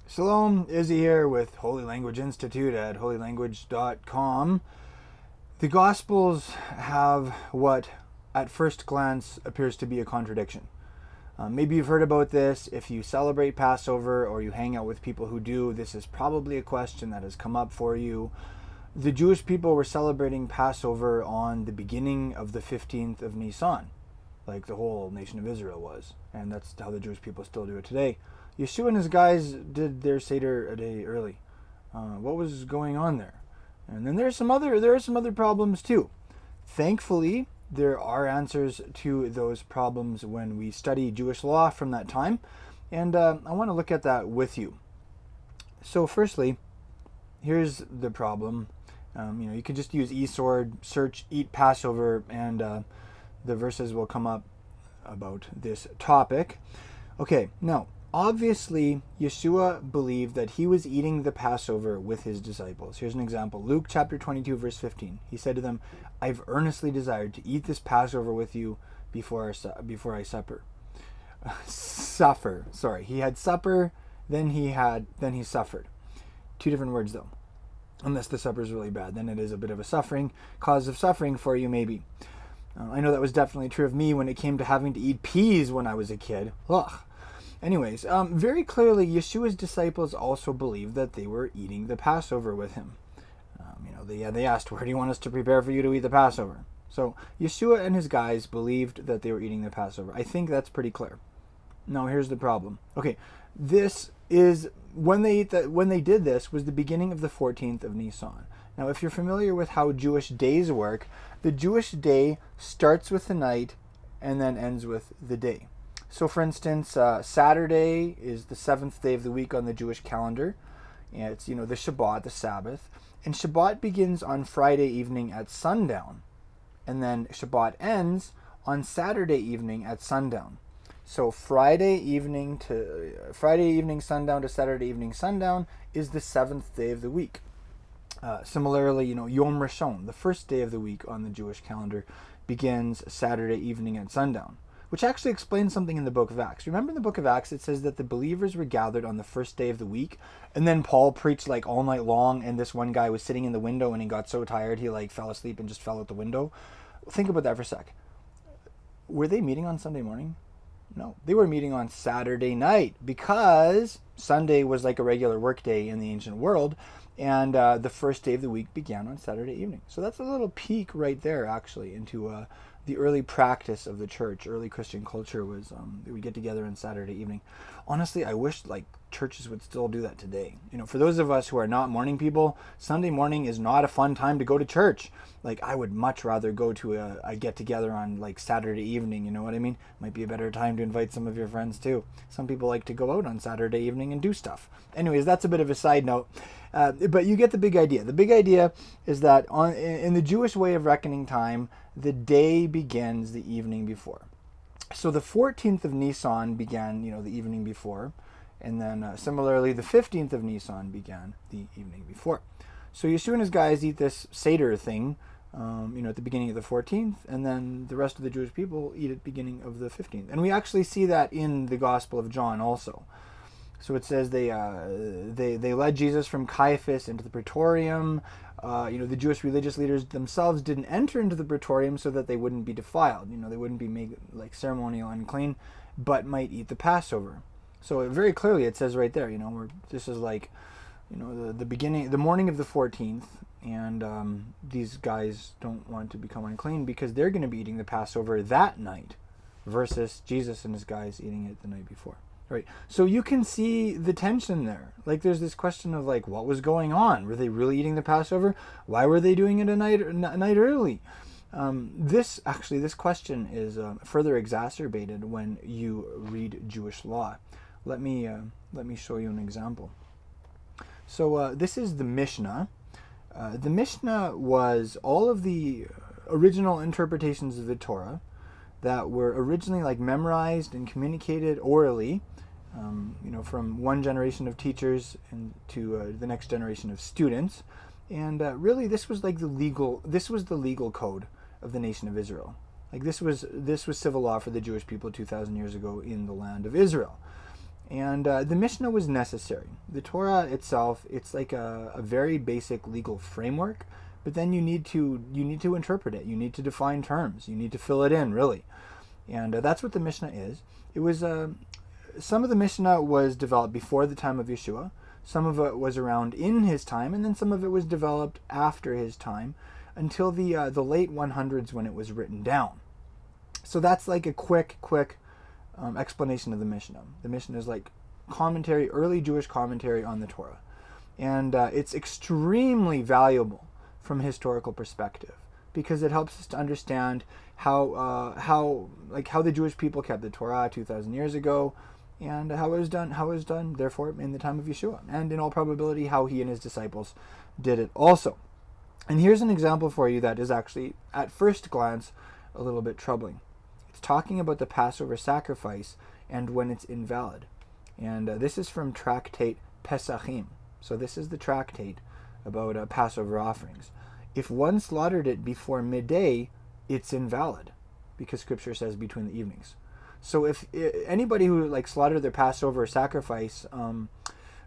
Shalom, Izzy here with Holy Language Institute at holylanguage.com. The Gospels have what at first glance appears to be a contradiction. Maybe you've heard about this. If you celebrate Passover or you hang out with people who do, this is probably a question that has come up for you. The Jewish people were celebrating Passover on the beginning of the 15th of Nisan, like the whole nation of Israel was. And that's how the Jewish people still do it today. Yeshua and his guys did their Seder a day early. What was going on there? And then there are some other problems too. Thankfully, there are answers to those problems when we study Jewish law from that time, and I want to look at that with you. So, firstly, here's the problem. You can just use eSword, search "eat Passover," and the verses will come up about this topic. Okay, now, obviously, Yeshua believed that he was eating the Passover with his disciples. Here's an example. Luke chapter 22, verse 15. He said to them, "I've earnestly desired to eat this Passover with you before I suffer." Sorry. He had supper, then he suffered. Two different words though. Unless the supper is really bad, then it is a bit of a cause of suffering for you maybe. I know that was definitely true of me when it came to having to eat peas when I was a kid. Ugh. Anyways, very clearly, Yeshua's disciples also believed that they were eating the Passover with him. They asked, "Where do you want us to prepare for you to eat the Passover?" So Yeshua and his guys believed that they were eating the Passover. I think that's pretty clear. Now, here's the problem. Okay, this is when they did this was the beginning of the 14th of Nisan. Now, if you're familiar with how Jewish days work, the Jewish day starts with the night and then ends with the day. So, for instance, Saturday is the 7th day of the week on the Jewish calendar. And it's, the Shabbat, the Sabbath. And Shabbat begins on Friday evening at sundown. And then Shabbat ends on Saturday evening at sundown. So Friday evening sundown to Saturday evening sundown is the 7th day of the week. Similarly, Yom Rishon, the first day of the week on the Jewish calendar, begins Saturday evening at sundown, which actually explains something in the book of Acts. Remember in the book of Acts, it says that the believers were gathered on the first day of the week, and then Paul preached all night long, and this one guy was sitting in the window, and he got so tired he fell asleep and just fell out the window. Think about that for a sec. Were they meeting on Sunday morning? No, they were meeting on Saturday night, because Sunday was like a regular work day in the ancient world, and the first day of the week began on Saturday evening. So that's a little peek right there, actually, into the early practice of the church. Early Christian culture was they would get together on Saturday evening. Honestly, I wish churches would still do that today. For those of us who are not morning people, Sunday morning is not a fun time to go to church. I would much rather go to a get together on Saturday evening. You know what I mean? Might be a better time to invite some of your friends too. Some people like to go out on Saturday evening and do stuff. Anyways, that's a bit of a side note. But you get the big idea. The big idea is that in the Jewish way of reckoning time, the day begins the evening before. So the 14th of Nisan began, the evening before. And then similarly, the 15th of Nisan began the evening before. So Yeshua and his guys eat this Seder thing, at the beginning of the 14th. And then the rest of the Jewish people eat at the beginning of the 15th. And we actually see that in the Gospel of John also. So it says they led Jesus from Caiaphas into the praetorium. The Jewish religious leaders themselves didn't enter into the praetorium so that they wouldn't be defiled. They wouldn't be made ceremonial unclean, but might eat the Passover. So very clearly it says right there, where this is the beginning, the morning of the 14th, and these guys don't want to become unclean because they're going to be eating the Passover that night, versus Jesus and his guys eating it the night before. Right. So you can see the tension there. There's this question of what was going on? Were they really eating the Passover? Why were they doing it a night early? This question is further exacerbated when you read Jewish law. Let me show you an example. So this is the Mishnah. The Mishnah was all of the original interpretations of the Torah that were originally memorized and communicated orally, from one generation of teachers and to the next generation of students. And really, this was the legal code of the nation of Israel. This was civil law for the Jewish people 2,000 years ago in the land of Israel. And the Mishnah was necessary. The Torah itself, it's like a very basic legal framework, but then you need to interpret it. You need to define terms. You need to fill it in, really. And that's what the Mishnah is. It was some of the Mishnah was developed before the time of Yeshua. Some of it was around in his time, and then some of it was developed after his time, until the late 100s when it was written down. So that's like a quick explanation of the Mishnah. The Mishnah is like commentary, early Jewish commentary on the Torah, and it's extremely valuable from a historical perspective because it helps us to understand how the Jewish people kept the Torah 2,000 years ago, and how it was done. Therefore, in the time of Yeshua, and in all probability, how he and his disciples did it also. And here's an example for you that is actually, at first glance, a little bit troubling. It's talking about the Passover sacrifice and when it's invalid. And this is from Tractate Pesachim. So this is the tractate about Passover offerings. If one slaughtered it before midday, it's invalid, because Scripture says between the evenings. So if anybody who slaughtered their Passover sacrifice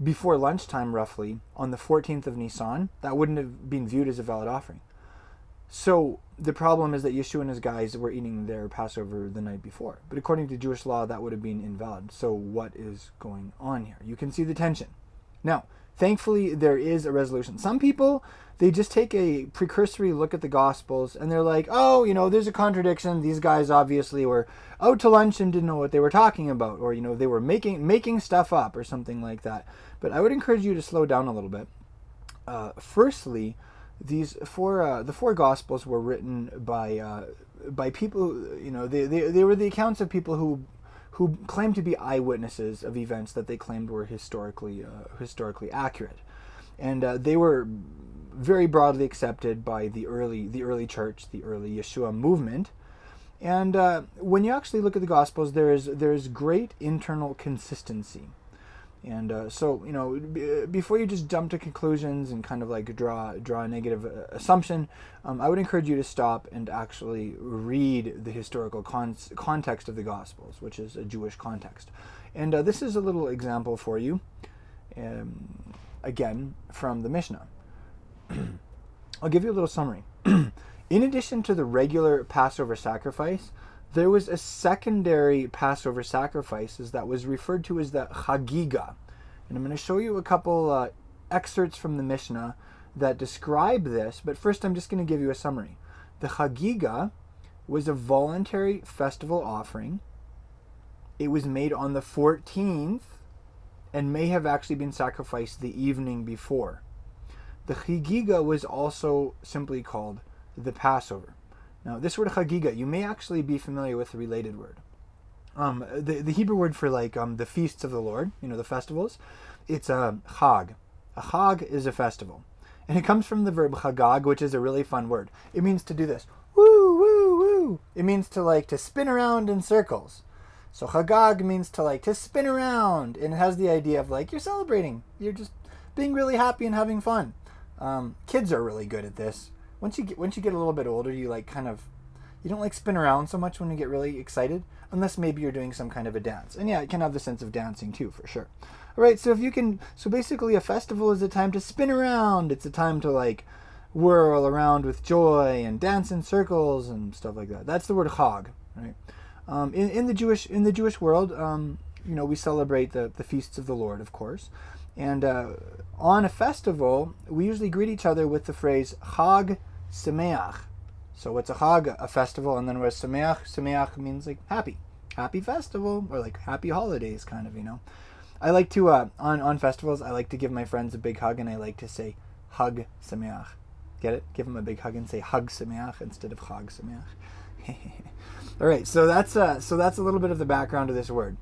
before lunchtime, roughly, on the 14th of Nisan, that wouldn't have been viewed as a valid offering. So the problem is that Yeshua and his guys were eating their Passover the night before. But according to Jewish law, that would have been invalid. So what is going on here? You can see the tension. Now, thankfully, there is a resolution. Some people, they just take a precursory look at the Gospels and they're like, oh, there's a contradiction. These guys obviously were out to lunch and didn't know what they were talking about. Or, they were making stuff up or something like that. But I would encourage you to slow down a little bit. Firstly, the four Gospels were written by people. They were the accounts of people who claimed to be eyewitnesses of events that they claimed were historically accurate, and they were very broadly accepted by the early church, the early Yeshua movement. And when you actually look at the Gospels, there is great internal consistency. And so before you just jump to conclusions and kind of draw a negative assumption, I would encourage you to stop and actually read the historical context of the Gospels, which is a Jewish context. And this is a little example for you, again, from the Mishnah. I'll give you a little summary. In addition to the regular Passover sacrifice, there was a secondary Passover sacrifices that was referred to as the Hog Egah. And I'm going to show you a couple excerpts from the Mishnah that describe this, but first I'm just going to give you a summary. The Hog Egah was a voluntary festival offering. It was made on the 14th and may have actually been sacrificed the evening before. The Hog Egah was also simply called the Passover. Now, this word Hog Egah, you may actually be familiar with the related word. The Hebrew word for the feasts of the Lord, the festivals, it's a Chag. A Chag is a festival. And it comes from the verb Chagag, which is a really fun word. It means to do this. Woo, woo, woo. It means to spin around in circles. So Chagag means to spin around. And it has the idea of you're celebrating. You're just being really happy and having fun. Kids are really good at this. Once you get a little bit older, you you don't spin around so much when you get really excited, unless maybe you're doing some kind of a dance. And yeah, it can have the sense of dancing too, for sure. All right, so basically a festival is a time to spin around. It's a time to whirl around with joy and dance in circles and stuff like that. That's the word Chag, right? In the Jewish world, we celebrate the feasts of the Lord, of course. And on a festival, we usually greet each other with the phrase Chag Sameach. So what's a Chag? A festival, and then what's Sameach? Sameach means happy festival, or happy holidays, kind of, I like to, on festivals, I like to give my friends a big hug, and I like to say Hug Sameach. Get it? Give them a big hug and say Hug Sameach instead of Chag Sameach. All right, so that's a little bit of the background of this word,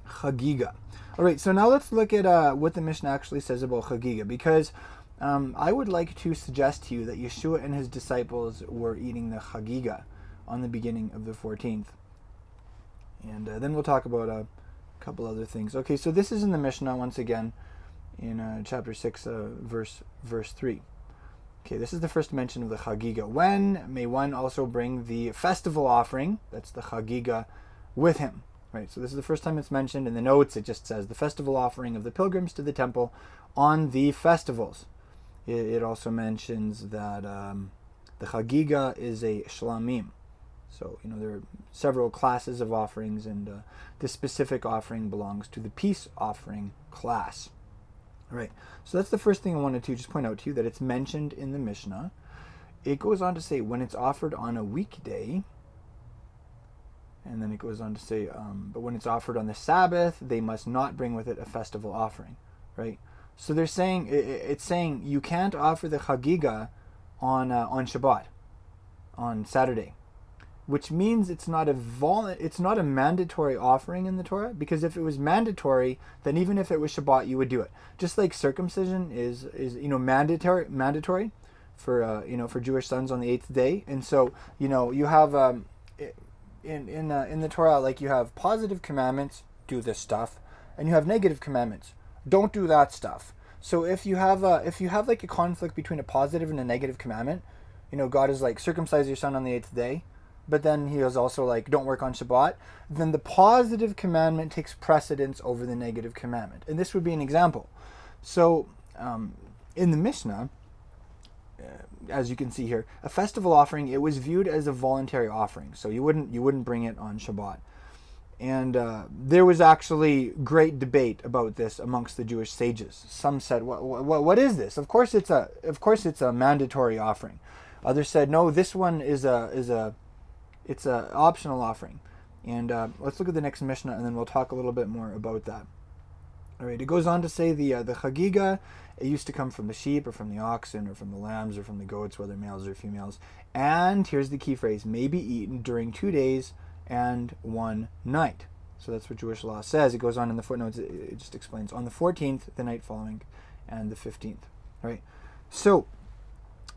Hog Egah. All right, so now let's look at what the Mishnah actually says about Hog Egah, because I would like to suggest to you that Yeshua and his disciples were eating the Hog Egah on the beginning of the 14th. And then we'll talk about a couple other things. Okay, so this is in the Mishnah once again in chapter 6, verse 3. Okay, this is the first mention of the Hog Egah. When may one also bring the festival offering, that's the Hog Egah, with him? Right, so this is the first time it's mentioned. In the notes, it just says the festival offering of the pilgrims to the temple on the festivals. It also mentions that the Hog Egah is a shlamim. So, there are several classes of offerings, and this specific offering belongs to the peace offering class. All right, so that's the first thing I wanted to just point out to you, that it's mentioned in the Mishnah. It goes on to say when it's offered on a weekday, and then it goes on to say, but when it's offered on the Sabbath, they must not bring with it a festival offering, right? So they're saying, it's saying you can't offer the Hog Egah on Shabbat, on Saturday, which means it's not a mandatory offering in the Torah, because if it was mandatory, then even if it was Shabbat, you would do it. Just like circumcision is mandatory for Jewish sons on the 8th day, and so you have in the Torah, like, you have positive commandments, do this stuff, and you have negative commandments, don't do that stuff. So if you have like a conflict between a positive and a negative commandment, God is like, circumcise your son on the 8th day, but then he is also like, don't work on Shabbat, then the positive commandment takes precedence over the negative commandment. And this would be an example. So in the Mishnah, as you can see here, a festival offering, it was viewed as a voluntary offering, so you wouldn't bring it on Shabbat. And there was actually great debate about this amongst the Jewish sages. Some said, what is this? Of course it's a mandatory offering. Others said, no, this one it's a optional offering. And let's look at the next Mishnah, and then we'll talk a little bit more about that. All right, it goes on to say the Hog Egah, it used to come from the sheep or from the oxen or from the lambs or from the goats, whether males or females. And here's the key phrase, may be eaten during 2 days and 1 night. So that's what Jewish law says. It goes on in the footnotes, it just explains on the 14th, the night following, and the 15th. Right? So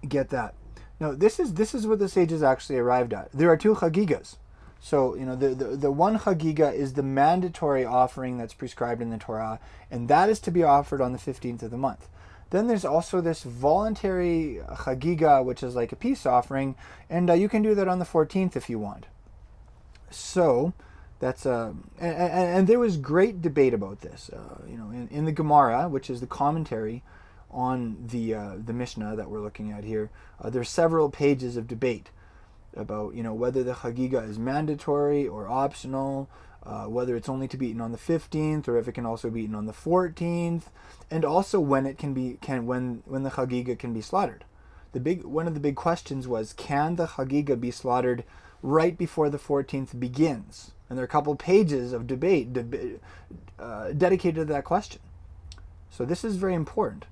get that. Now this is what the sages actually arrived at. There are 2 Hog Egahs. So, the one Hog Egah is the mandatory offering that's prescribed in the Torah, and that is to be offered on the 15th of the month. Then there's also this voluntary Hog Egah, which is like a peace offering, and you can do that on the 14th if you want. So, that's and there was great debate about this. In the Gemara, which is the commentary on the Mishnah that we're looking at here, there's several pages of debate about whether the Hog Egah is mandatory or optional, whether it's only to be eaten on the 15th or if it can also be eaten on the 14th, and also when it when the Hog Egah can be slaughtered. One of the big questions was, can the Hog Egah be slaughtered right before the 14th begins? And there are a couple pages of debate dedicated to that question. So this is very important.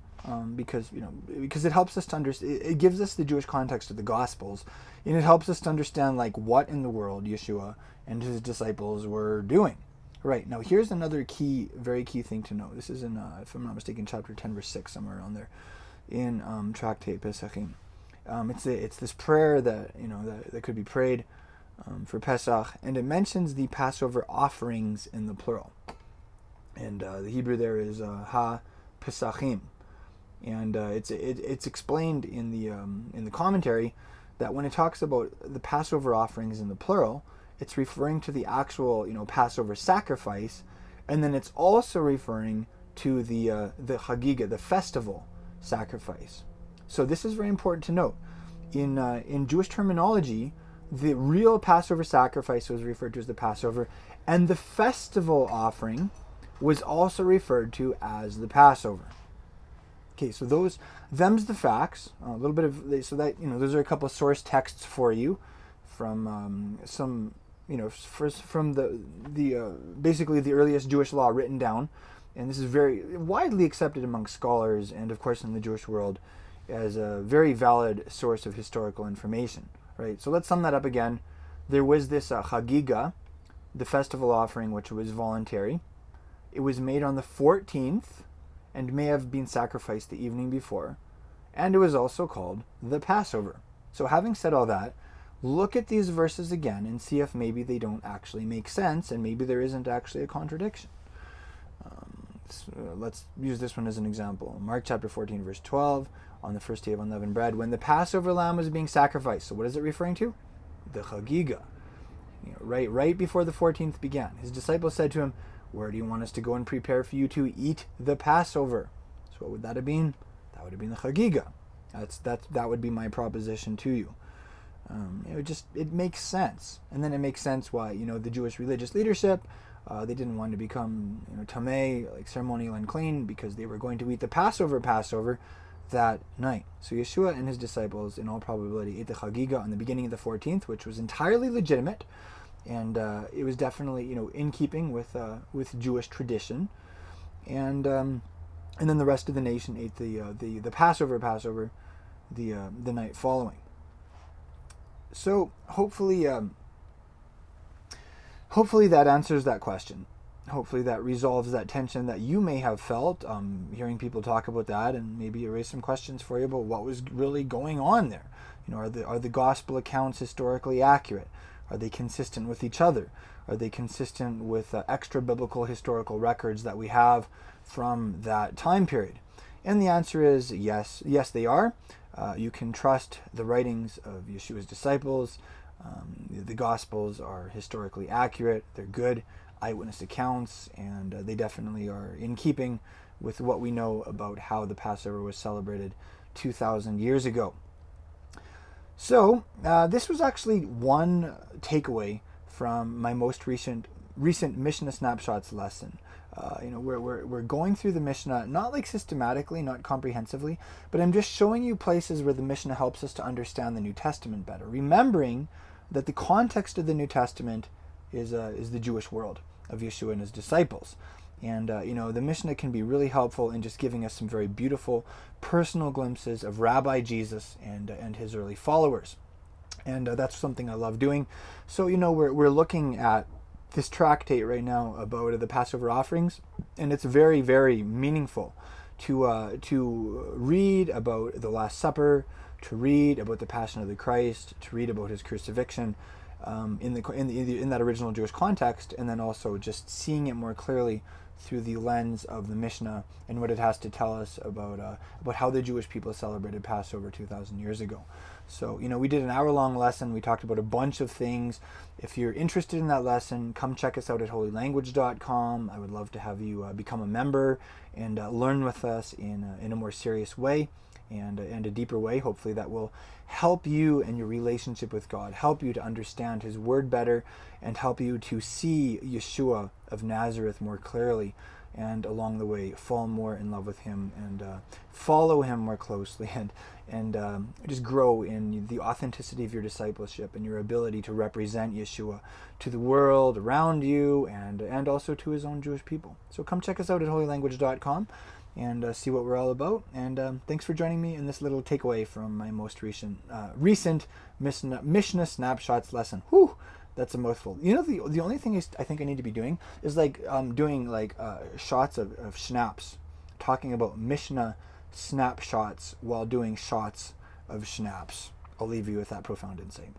Because it helps us to understand. It gives us the Jewish context of the Gospels, and it helps us to understand like what in the world Yeshua and his disciples were doing. Right, now here's another very key thing to know. This is in, if I'm not mistaken, chapter 10, verse 6, somewhere on there, in Tractate Pesachim. It's this prayer that that could be prayed for Pesach, and it mentions the Passover offerings in the plural, and the Hebrew there is ha Pesachim. And it's explained in the commentary that when it talks about the Passover offerings in the plural, it's referring to the actual Passover sacrifice, and then it's also referring to the Hog Egah, the festival sacrifice. So this is very important to note. In Jewish terminology, the real Passover sacrifice was referred to as the Passover, and the festival offering was also referred to as the Passover. Okay, so them's the facts. A little bit of so that those are a couple of source texts for you from some from the basically the earliest Jewish law written down, and this is very widely accepted among scholars and of course in the Jewish world as a very valid source of historical information. Right. So let's sum that up again. There was this Hog Egah, the festival offering, which was voluntary. It was made on the 14th. And may have been sacrificed the evening before. And it was also called the Passover. So having said all that, look at these verses again and see if maybe they don't actually make sense and maybe there isn't actually a contradiction. Let's use this one as an example. Mark chapter 14, verse 12, on the first day of unleavened bread, when the Passover lamb was being sacrificed. So what is it referring to? The Hog Egah. right before the 14th began. His disciples said to him, "Where do you want us to go and prepare for you to eat the Passover?" So what would that have been? That would have been the Hog Egah. That would be my proposition to you. It makes sense, and then it makes sense why the Jewish religious leadership, they didn't want to become tamei, like ceremonial unclean, because they were going to eat the Passover that night. So Yeshua and his disciples, in all probability, ate the Hog Egah on the beginning of the 14th, which was entirely legitimate, and it was definitely in keeping with Jewish tradition, and then the rest of the nation ate the Passover the night following. So hopefully that answers that question. Hopefully that resolves that tension that you may have felt hearing people talk about that, and maybe erase some questions for you about what was really going on there. Are the gospel accounts historically accurate? Are they consistent with each other? Are they consistent with extra biblical historical records that we have from that time period? And the answer is yes. Yes, they are. You can trust the writings of Yeshua's disciples. The Gospels are historically accurate. They're good eyewitness accounts, and they definitely are in keeping with what we know about how the Passover was celebrated 2,000 years ago. So this was actually one takeaway from my most recent Mishnah Snapshots lesson. We're going through the Mishnah, not like systematically, not comprehensively, but I'm just showing you places where the Mishnah helps us to understand the New Testament better, remembering that the context of the New Testament is the Jewish world of Yeshua and his disciples. And the Mishnah can be really helpful in just giving us some very beautiful personal glimpses of Rabbi Jesus and his early followers. And that's something I love doing. So we're looking at this tractate right now about the Passover offerings, and it's very, very meaningful to read about the Last Supper, to read about the Passion of the Christ, to read about his crucifixion in that original Jewish context, and then also just seeing it more clearly through the lens of the Mishnah and what it has to tell us about how the Jewish people celebrated Passover 2,000 years ago. So, we did an hour-long lesson. We talked about a bunch of things. If you're interested in that lesson, come check us out at holylanguage.com. I would love to have you become a member and learn with us in a more serious way and a deeper way. Hopefully that will help you and your relationship with God, help you to understand his word better, and help you to see Yeshua of Nazareth more clearly, and along the way fall more in love with him and follow him more closely, and just grow in the authenticity of your discipleship and your ability to represent Yeshua to the world around you and also to his own Jewish people. So come check us out at holylanguage.com and see what we're all about. And thanks for joining me in this little takeaway from my most recent Mishnah Snapshots lesson. Whew! That's a mouthful. The only thing I think I need to be doing is doing shots of schnapps, talking about Mishnah snapshots while doing shots of schnapps. I'll leave you with that profound insight.